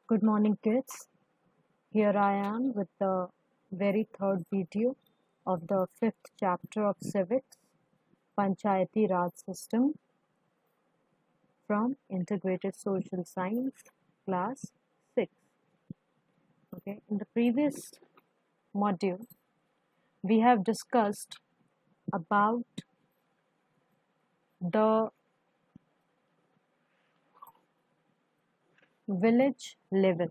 Good morning, kids. Here I am with the very third video of the fifth chapter of civics, Panchayati Raj System from Integrated Social Science, class 6. Okay, in the previous module, we have discussed about the village level,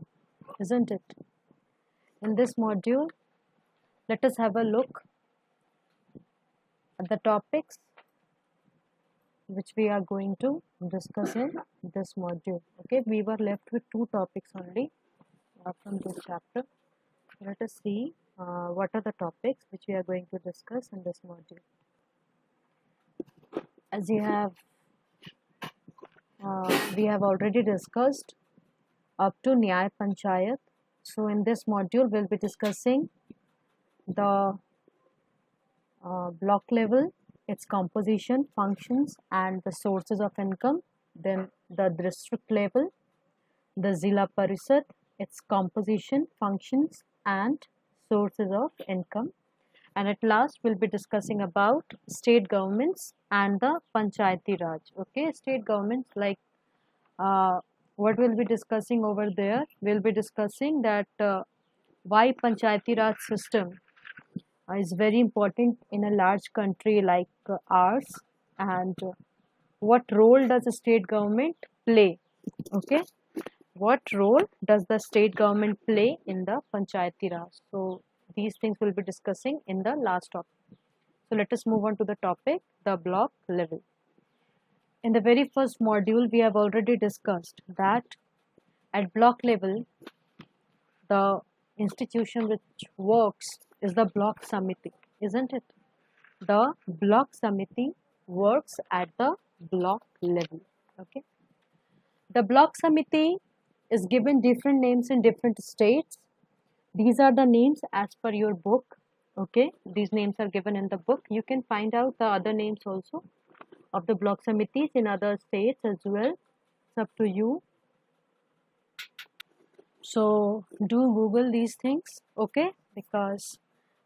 isn't it? In this module, let us have a look at the topics which we are going to discuss in this module. Okay, we were left with two topics only from this chapter. Let us see what are the topics which we are going to discuss in this module. As you have, we have already discussed up to Nyay Panchayat. So in this module, we'll be discussing the block level, its composition, functions, and the sources of income. Then the district level, the Zilla Parishad, its composition, functions, and sources of income. And at last, we'll be discussing about state governments and the Panchayati Raj. Okay, state governments, like what we'll be discussing over there, we'll be discussing that why Panchayati Raj system is very important in a large country like ours, and what role does the state government play. Okay, what role does the state government play in the Panchayati Raj? So these things we'll be discussing in the last topic. So let us move on to the topic, the block level. In the very first module, we have already discussed that at block level, the institution which works is the block samiti, isn't it? The block samiti works at the block level. Okay. The block samiti is given different names in different states. These are the names as per your book. Okay, these names are given in the book. You can find out the other names also of the block samitis in other states as well. It's up to you. So do Google these things, okay? Because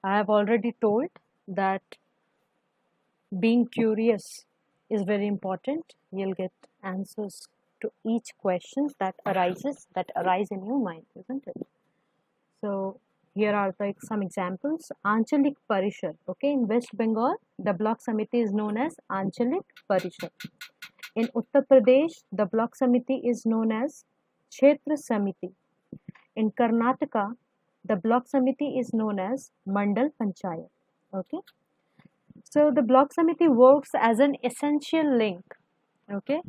I have already told that being curious is very important. You'll get answers to each question that arise in your mind, isn't it? So here are some examples. Anchalik Parishad. Okay, in West Bengal, the block samiti is known as Anchalik Parishad. In Uttar Pradesh, the block samiti is known as Kshetra Samiti. In Karnataka, the block samiti is known as Mandal Panchayat. Okay. So the block samiti works as an essential link. Okay.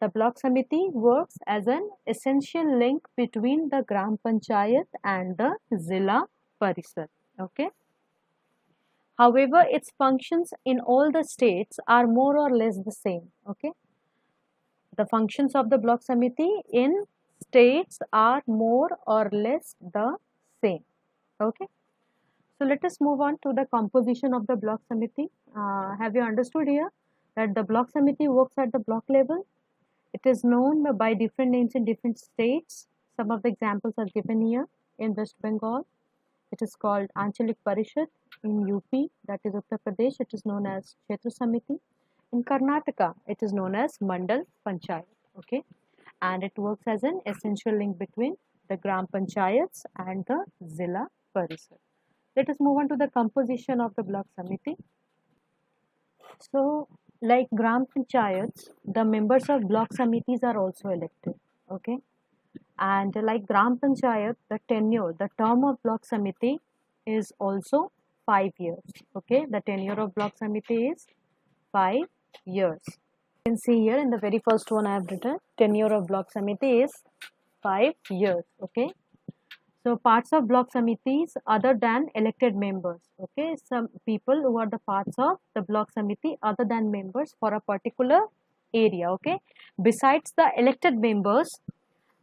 The block samiti works as an essential link between the Gram Panchayat and the Zilla Parishad. Okay. However, its functions in all the states are more or less the same. Okay. The functions of the block samiti in states are more or less the same. Okay. So let us move on to the composition of the block samiti. Have you understood here that the block samiti works at the block level? It is known by different names in different states. Some of the examples are given here. In West Bengal, it is called Anchalik Parishad. In UP, that is Uttar Pradesh, it is known as Kshetra Samiti. In Karnataka, it is known as Mandal Panchayat. Okay, and it works as an essential link between the Gram Panchayats and the Zilla Parishad. Let us move on to the composition of the block samiti. So, like Gram Panchayats, the members of block samitis are also elected. Okay, and like Gram Panchayat, the term of block samiti is also 5 years. Okay, the tenure of block samiti is 5 years. You can see here in the very first one I have written tenure of block samiti is 5 years. Okay, so parts of block samitis other than elected members. Okay, some people who are the parts of the block samiti other than members for a particular area. Okay, besides the elected members,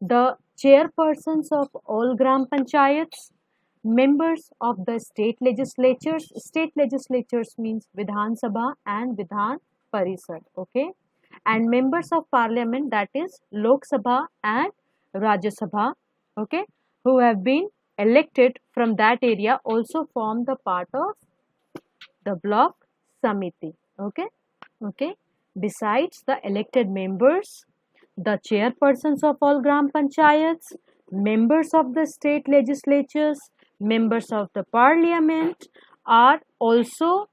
the chairpersons of all Gram Panchayats, members of the state legislatures. State legislatures means Vidhan Sabha and Vidhan Parishad. Okay, and members of parliament, that is Lok Sabha and Rajya Sabha, okay, who have been elected from that area also form the part of the block samiti. Okay, okay. Besides the elected members, the chairpersons of all gram panchayats, members of the state legislatures, members of the parliament are also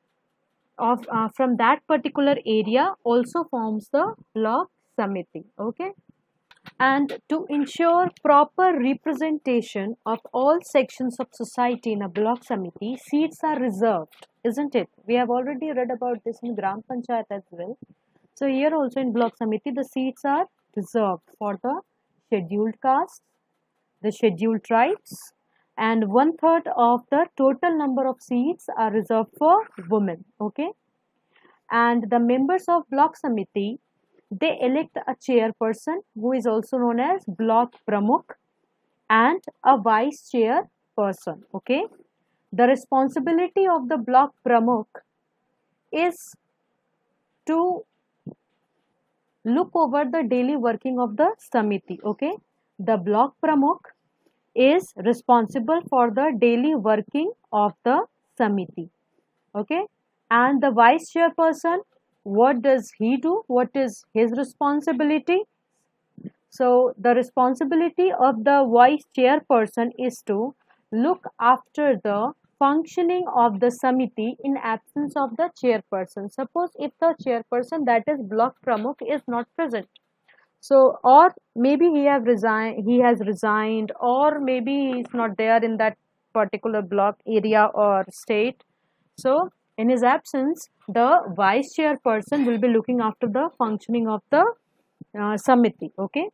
of from that particular area also forms the block samiti. Okay, and to ensure proper representation of all sections of society in a block samiti, seats are reserved, isn't it? We have already read about this in gram panchayat as well. So here also in block samiti, the seats are reserved for the scheduled castes, the scheduled tribes, and 1/3 of the total number of seats are reserved for women. Okay, and the members of block samiti, they elect a chairperson who is also known as block pramukh and a vice chairperson. Okay, the responsibility of the block pramukh is to look over the daily working of the samiti. Okay, the block pramukh is responsible for the daily working of the samiti. Okay, and the vice chairperson, what does he do? What is his responsibility? So the responsibility of the vice chairperson is to look after the functioning of the samiti in absence of the chairperson. Suppose if the chairperson, that is block pramukh, is not present, so or maybe he has resigned, or maybe he is not there in that particular block area or state. So in his absence, the vice chairperson will be looking after the functioning of the samiti. Okay,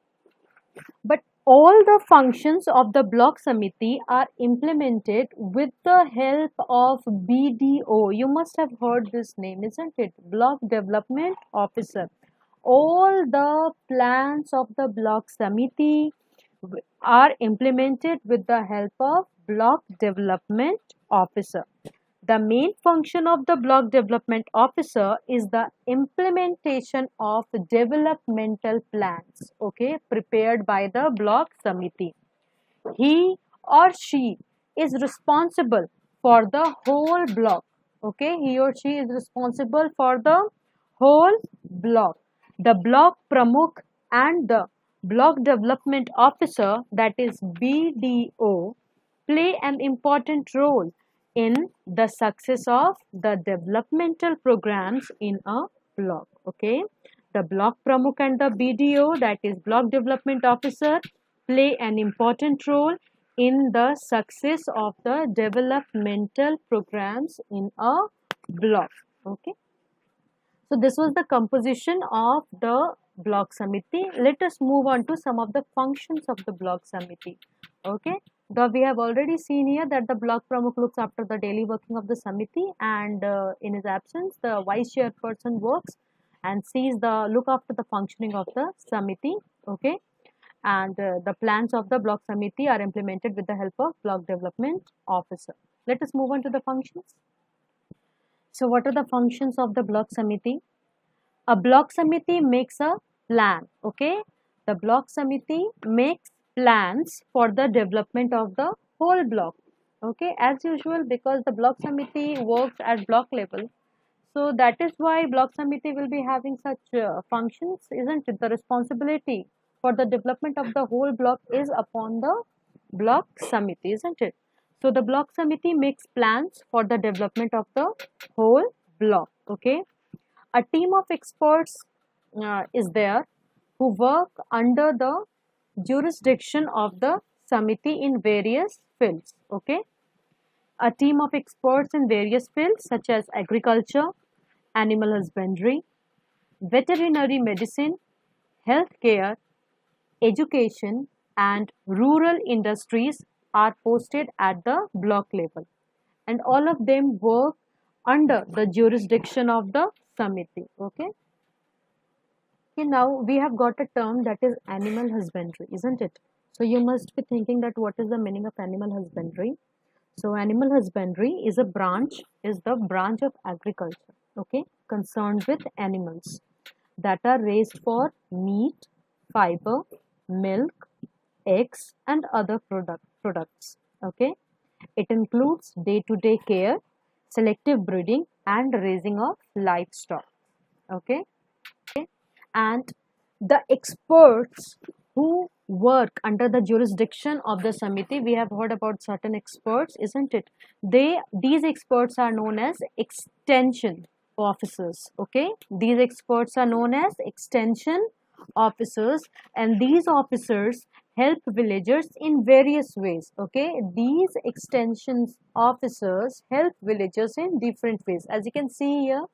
but all the functions of the block samiti are implemented with the help of BDO. You must have heard this name, isn't it? Block Development Officer. All the plans of the block samiti are implemented with the help of block development officer. The main function of the block development officer is the implementation of developmental plans, okay, prepared by the block samiti. He or she is responsible for the whole block. Okay, he or she is responsible for the whole block. The block pramukh and the block development officer, that is BDO, play an important role in the success of the developmental programs in a block. Okay, the block pramukh and the BDO, that is block development officer, play an important role in the success of the developmental programs in a block. Okay, so this was the composition of the block samiti. Let us move on to some of the functions of the block samiti. Okay, we have already seen here that the block pramukh looks after the daily working of the samiti, and in his absence the vice chairperson works and look after the functioning of the samiti. Okay, and the plans of the block samiti are implemented with the help of block development officer. Let us move on to the functions. So what are the functions of the block samiti? A block samiti makes a plan. Okay, the block samiti makes plans for the development of the whole block. Okay, as usual, because the block samiti works at block level, so that is why block samiti will be having such functions, isn't it? The responsibility for the development of the whole block is upon the block samiti, isn't it? So the block samiti makes plans for the development of the whole block. Okay, a team of experts is there who work under the jurisdiction of the samiti in various fields. Okay, a team of experts in various fields such as agriculture, animal husbandry, veterinary medicine, healthcare, education, and rural industries are posted at the block level, and all of them work under the jurisdiction of the samiti. Okay. Okay, now we have got a term, that is animal husbandry, isn't it? So you must be thinking that what is the meaning of animal husbandry? So animal husbandry is the branch of agriculture, okay, concerned with animals that are raised for meat, fiber, milk, eggs and other products. Okay, it includes day-to-day care, selective breeding, and raising of livestock. Okay, and the experts who work under the jurisdiction of the Samiti, we have heard about certain experts, isn't it? These experts are known as extension officers. Okay, these experts are known as extension officers, and these officers help villagers in various ways. Okay, these extension officers help villagers in different ways. As you can see here,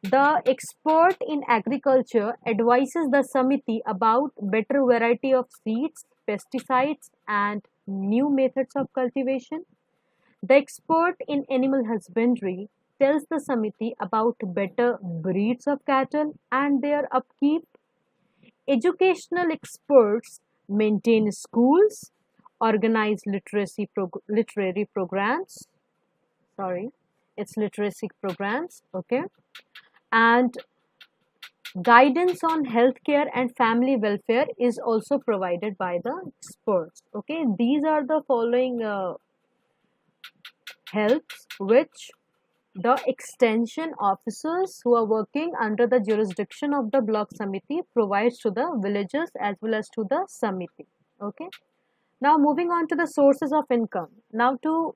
the expert in agriculture advises the Samiti about better variety of seeds, pesticides, and new methods of cultivation. The expert in animal husbandry tells the Samiti about better breeds of cattle and their upkeep. Educational experts maintain schools, organize literary programs. Sorry, it's literacy programs. Okay, and guidance on healthcare and family welfare is also provided by the experts. Okay, these are the following helps which the extension officers who are working under the jurisdiction of the block Samiti provides to the villagers as well as to the Samiti. Okay, now moving on to the sources of income. Now, to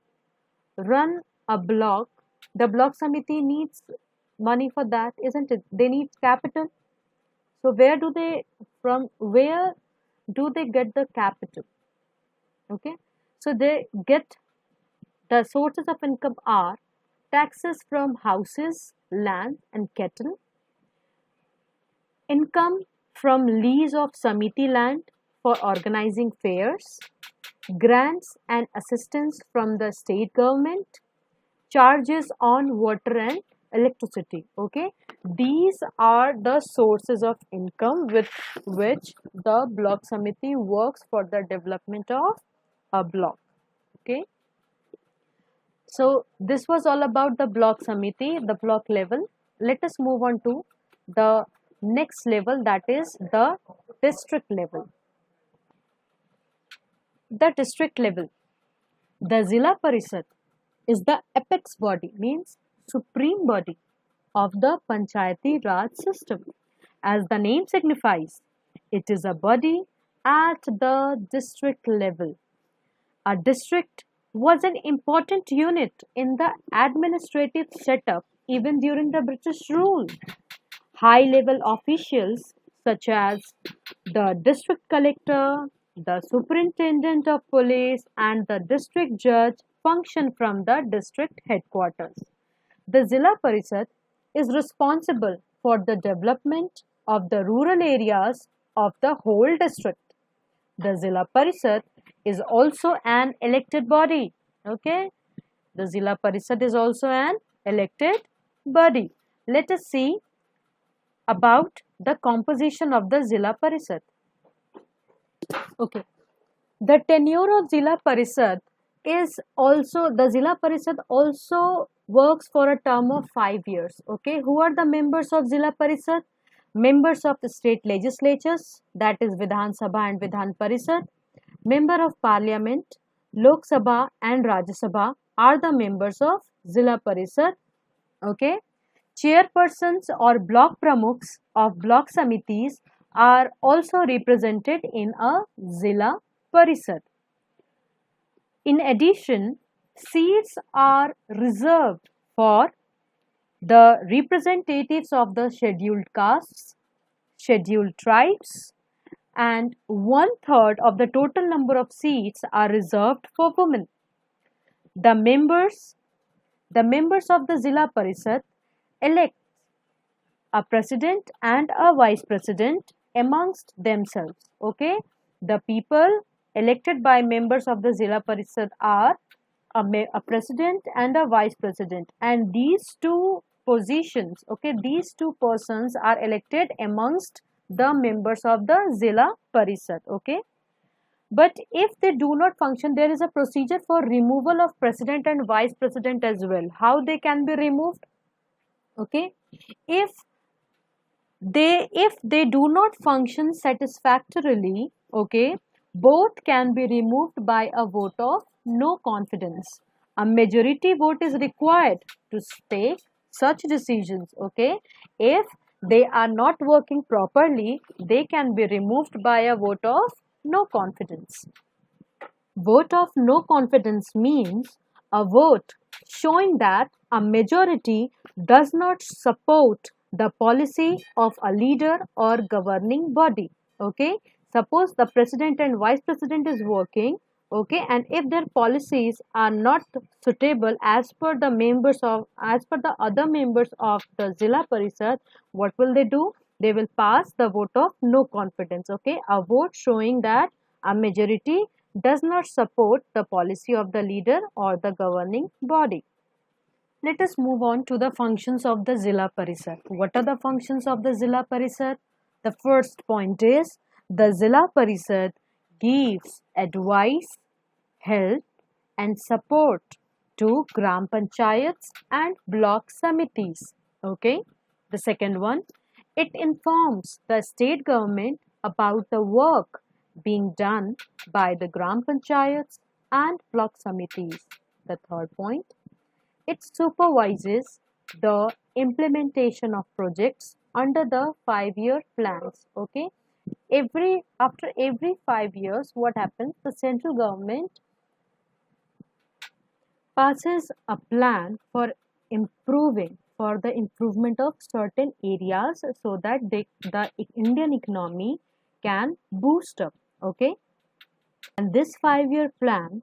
run a block, the block Samiti needs money for that, isn't it? They need capital. So from where do they get the capital? Okay, so they get, the sources of income are taxes from houses, land and cattle, income from lease of Samiti land for organizing fairs, grants and assistance from the state government, charges on water and electricity. Okay, these are the sources of income with which the block Samiti works for the development of a block. Okay, so this was all about the block Samiti, the block level. Let us move on to the next level, that is the district level. The district level, the Zilla Parishad is the apex body, means supreme body of the Panchayati Raj system. As the name signifies, it is a body at the district level. A district was an important unit in the administrative setup even during the British rule. High-level officials such as the district collector, the superintendent of police and the district judge function from the district headquarters. The Zilla Parishad is responsible for the development of the rural areas of the whole district. The Zilla Parishad is also an elected body. Okay, the Zilla Parishad is also an elected body. Let us see about the composition of the Zilla Parishad. Okay, the tenure of Zilla Parishad is also, the Zilla Parishad also works for a term of 5 years. Okay, who are the members of Zilla Parishad? Members of the state legislatures, that is Vidhan Sabha and Vidhan Parishad. Member of Parliament, Lok Sabha and Rajya Sabha are the members of Zilla Parishad. Okay, chairpersons or block pramukhs of block samitis are also represented in a Zilla Parishad. In addition, seats are reserved for the representatives of the scheduled castes, scheduled tribes, and 1/3 of the total number of seats are reserved for women. The members of the Zilla Parishad elect a president and a vice president amongst themselves. Okay, the people elected by members of the Zilla Parishad are a president and a vice president, and these two positions, okay, these two persons are elected amongst the members of the Zilla Parishad. Okay, but if they do not function, there is a procedure for removal of president and vice president as well. How they can be removed? Okay, if they do not function satisfactorily, okay, Both can be removed by a vote of no confidence. A majority vote is required to take such decisions. Okay, if they are not working properly, they can be removed by a vote of no confidence. Vote of no confidence means a vote showing that a majority does not support the policy of a leader or governing body. Okay, suppose the president and vice president is working, okay, and if their policies are not suitable as per the other members of the Zilla Parishad, what will they do? They will pass the vote of no confidence. Okay, a vote showing that a majority does not support the policy of the leader or the governing body. Let us move on to the functions of the Zilla Parishad. What are the functions of the Zilla Parishad? The first point is the Zilla Parishad gives advice, help and support to Gram Panchayats and block samitis. Okay. The second one, it informs the state government about the work being done by the Gram Panchayats and block samitis. The third point, it supervises the implementation of projects under the 5-year plans. Okay, after every 5 years, what happens? The central government passes a plan for the improvement of certain areas so that the Indian economy can boost up. Okay, and this 5-year plan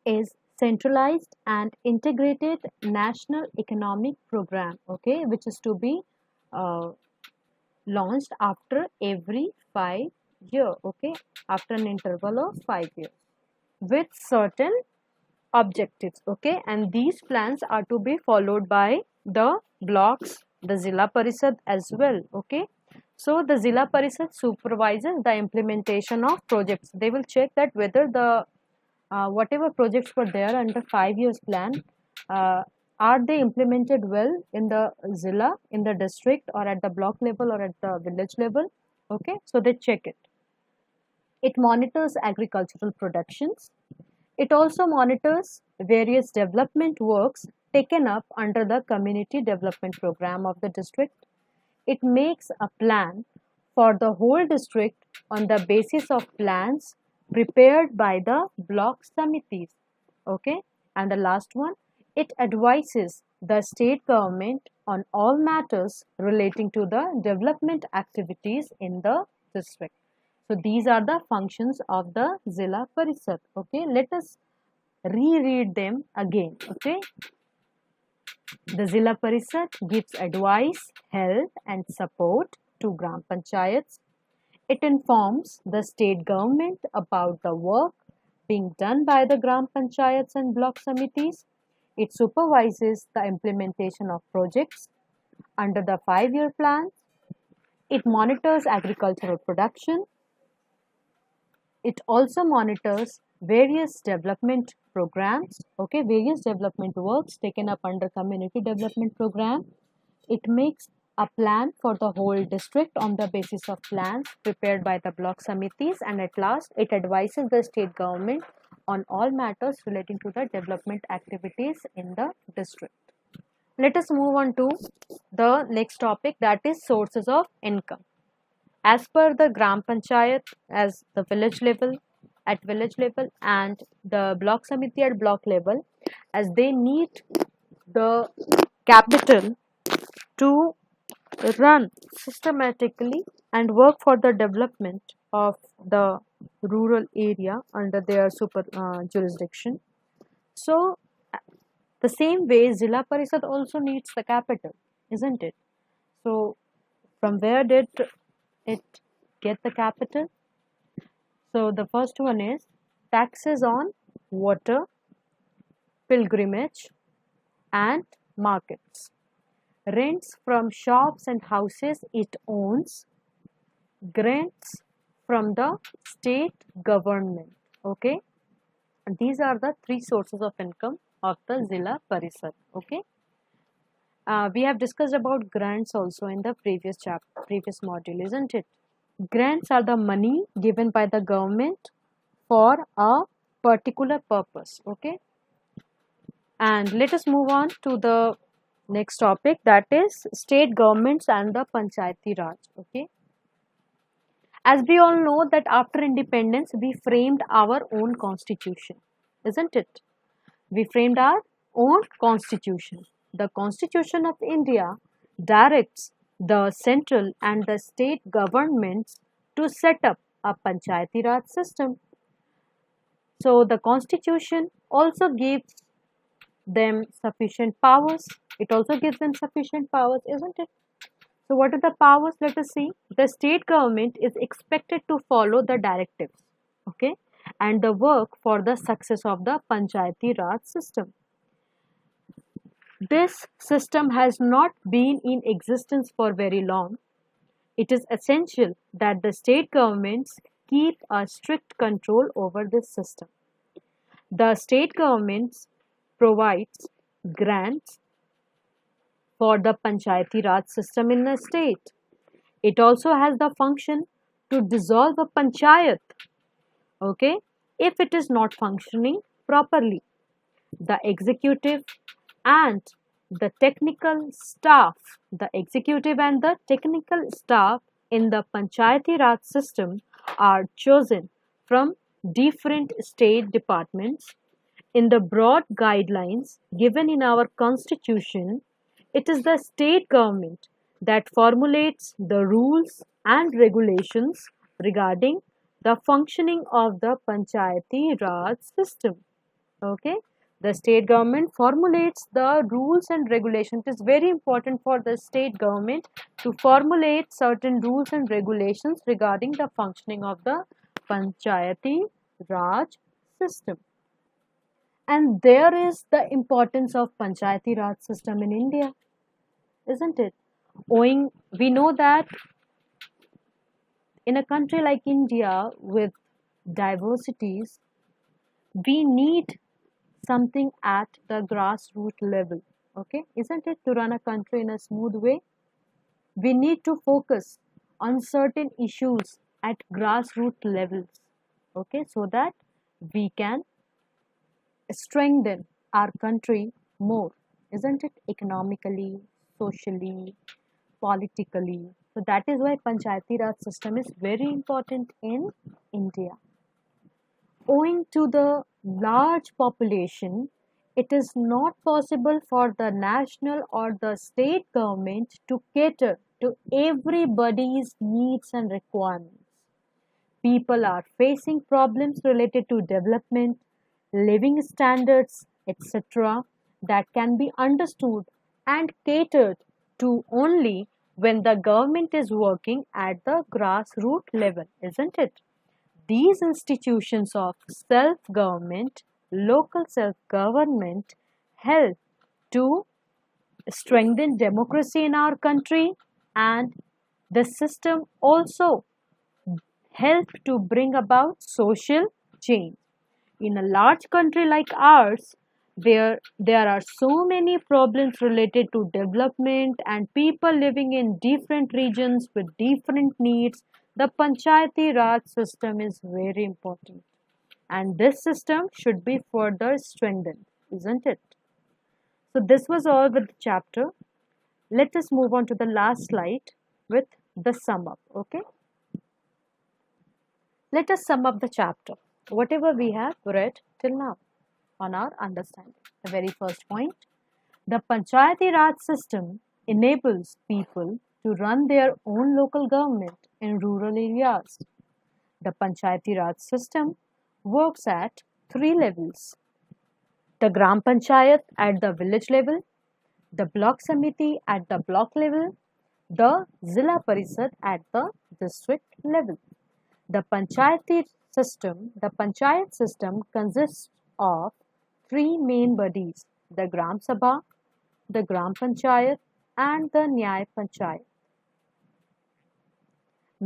is centralized and integrated national economic program, okay, which is to be uh, launched after every 5 year, okay, after an interval of 5 years with certain objectives. Okay, and these plans are to be followed by the blocks, the Zilla Parishad as well. Okay, so the Zilla Parishad supervises the implementation of projects. They will check that whether the whatever projects were there under 5 years plan, uh, are they implemented well in the Zilla, in the district, or at the block level or at the village level. Okay, so they check it. It monitors agricultural productions. It also monitors various development works taken up under the community development program of the district. It makes a plan for the whole district on the basis of plans prepared by the block samitis. Okay, and the last one, it advises the state government on all matters relating to the development activities in the district. So these are the functions of the Zilla Parishad. Okay, let us reread them again. Okay, the Zilla Parishad gives advice, help and support to Gram Panchayats. It informs the state government about the work being done by the Gram Panchayats and block samitis. It supervises the implementation of projects under the 5-year plan. It monitors agricultural production. It also monitors various development programs, okay, various development works taken up under community development program. It makes a plan for the whole district on the basis of plans prepared by the block samitis, and at last it advises the state government on all matters relating to the development activities in the district. Let us move on to the next topic, that is sources of income. As per the Gram Panchayat as the village level, at village level, and the block samiti at block level, as they need the capital to run systematically and work for the development of the rural area under their super jurisdiction. So the same way Zilla Parishad also needs the capital, isn't it? So from where did it get the capital? So the first one is taxes on water, pilgrimage and markets. Rents from shops and houses it owns, grants from the state government. Okay, and these are the three sources of income of the Zilla Parishad. Okay, we have discussed about grants also in the previous module, isn't it? Grants are the money given by the government for a particular purpose. Okay, and let us move on to the next topic, that is state governments and the Panchayati Raj. Okay, as we all know that after independence we framed our own constitution, isn't it? We framed our own constitution. The Constitution of India directs the central and the state governments to set up a Panchayati Raj system. So the Constitution also gives them sufficient powers. It also gives them sufficient powers, isn't it? So what are the powers? Let us see. The state government is expected to follow the directives, okay, and the work for the success of the Panchayati Raj system. This system has not been in existence for very long. It is essential that the state governments keep a strict control over this system. The state governments provides grants for the Panchayati Raj system in the state. It also has the function to dissolve a panchayat, okay, if it is not functioning properly. The executive and the technical staff, the executive and the technical staff in the Panchayati Raj system are chosen from different state departments. In the broad guidelines given in our constitution, it is the state government that formulates the rules and regulations regarding the functioning of the Panchayati Raj system. Okay, the state government formulates the rules and regulations. It is very important for the state government to formulate certain rules and regulations regarding the functioning of the Panchayati Raj system. And there is the importance of Panchayati Raj system in India, isn't it? We know that in a country like India with diversities, we need something at the grassroots level. Okay, isn't it? To run a country in a smooth way, we need to focus on certain issues at grassroots levels. Okay, so that we can strengthen our country more, isn't it? Economically, socially, politically. So that is why Panchayati Raj system is very important in India. Owing to the large population, it is not possible for the national or the state government to cater to everybody's needs and requirements. People are facing problems related to development, living standards, etc., that can be understood and catered to only when the government is working at the grassroots level, isn't it? These institutions of self government, local self government, help to strengthen democracy in our country, and the system also help to bring about social change. In a large country like ours, there are so many problems related to development and people living in different regions with different needs. The Panchayati Raj system is very important, and this system should be further strengthened, isn't it? So this was all with the chapter. Let us move on to the last slide with the sum up. Okay, let us sum up the chapter, whatever we have read till now on our understanding. The very first point, the Panchayati Raj system enables people to run their own local government in rural areas. The Panchayati Raj system works at three levels: the Gram Panchayat at the village level, the Block Samiti at the block level, the Zilla Parishad at the district level. The Panchayat system consists of three main bodies: the Gram Sabha, the Gram Panchayat, and the Nyay Panchayat.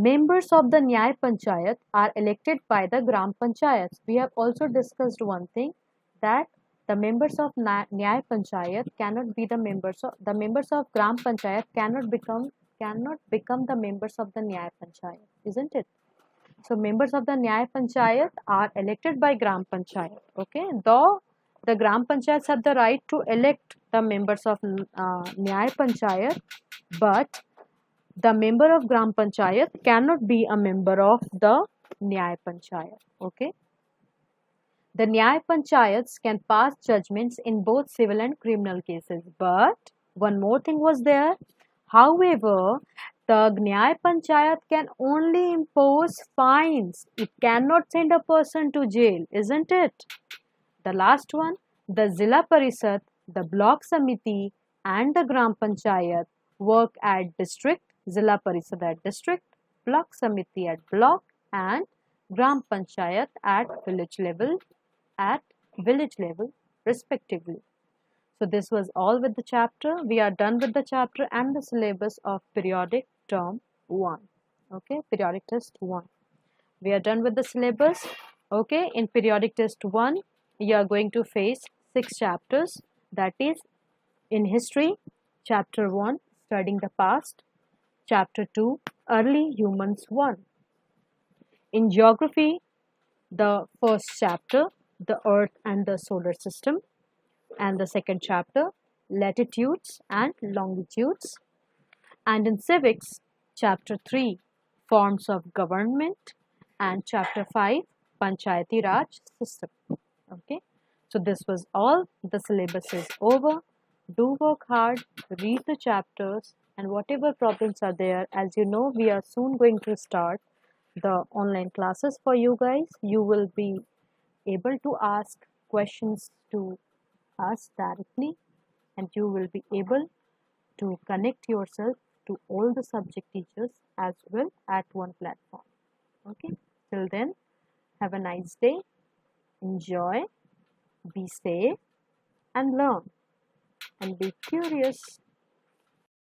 Members of the Nyay Panchayat are elected by the Gram Panchayats. We have also discussed one thing, that the members of Nyay Panchayat cannot be the members of Gram Panchayat cannot become the members of the Nyay Panchayat, isn't it? So members of the Nyaya Panchayat are elected by Gram Panchayat. Okay, though the Gram Panchayats have the right to elect the members of Nyaya Panchayat, but the member of Gram Panchayat cannot be a member of the Nyaya Panchayat. Okay. The Nyaya Panchayats can pass judgments in both civil and criminal cases. But one more thing was there. However, the Nyaya Panchayat can only impose fines. It cannot send a person to jail, isn't it? The last one, the Zilla Parishad, the Block Samiti and the Gram Panchayat work at district, Zilla Parishad at district, Block Samiti at block and Gram Panchayat at village level respectively. So this was all with the chapter. We are done with the chapter and the syllabus of periodic term 1. Okay, periodic test 1. We are done with the syllabus. Okay, in periodic test 1, you are going to face 6 chapters. That is, in history, chapter 1, studying the past, chapter 2, early humans 1. In geography, the first chapter, the earth and the solar system, and the second chapter, latitudes and longitudes. And in civics, chapter 3, forms of government, and chapter 5, Panchayati Raj system. Okay, so this was all. The syllabus is over. Do work hard, read the chapters, and whatever problems are there, as you know, we are soon going to start the online classes for you guys. You will be able to ask questions to us directly, and you will be able to connect yourself to all the subject teachers as well at one platform. Okay, till then, have a nice day, enjoy, be safe, and learn, and be curious.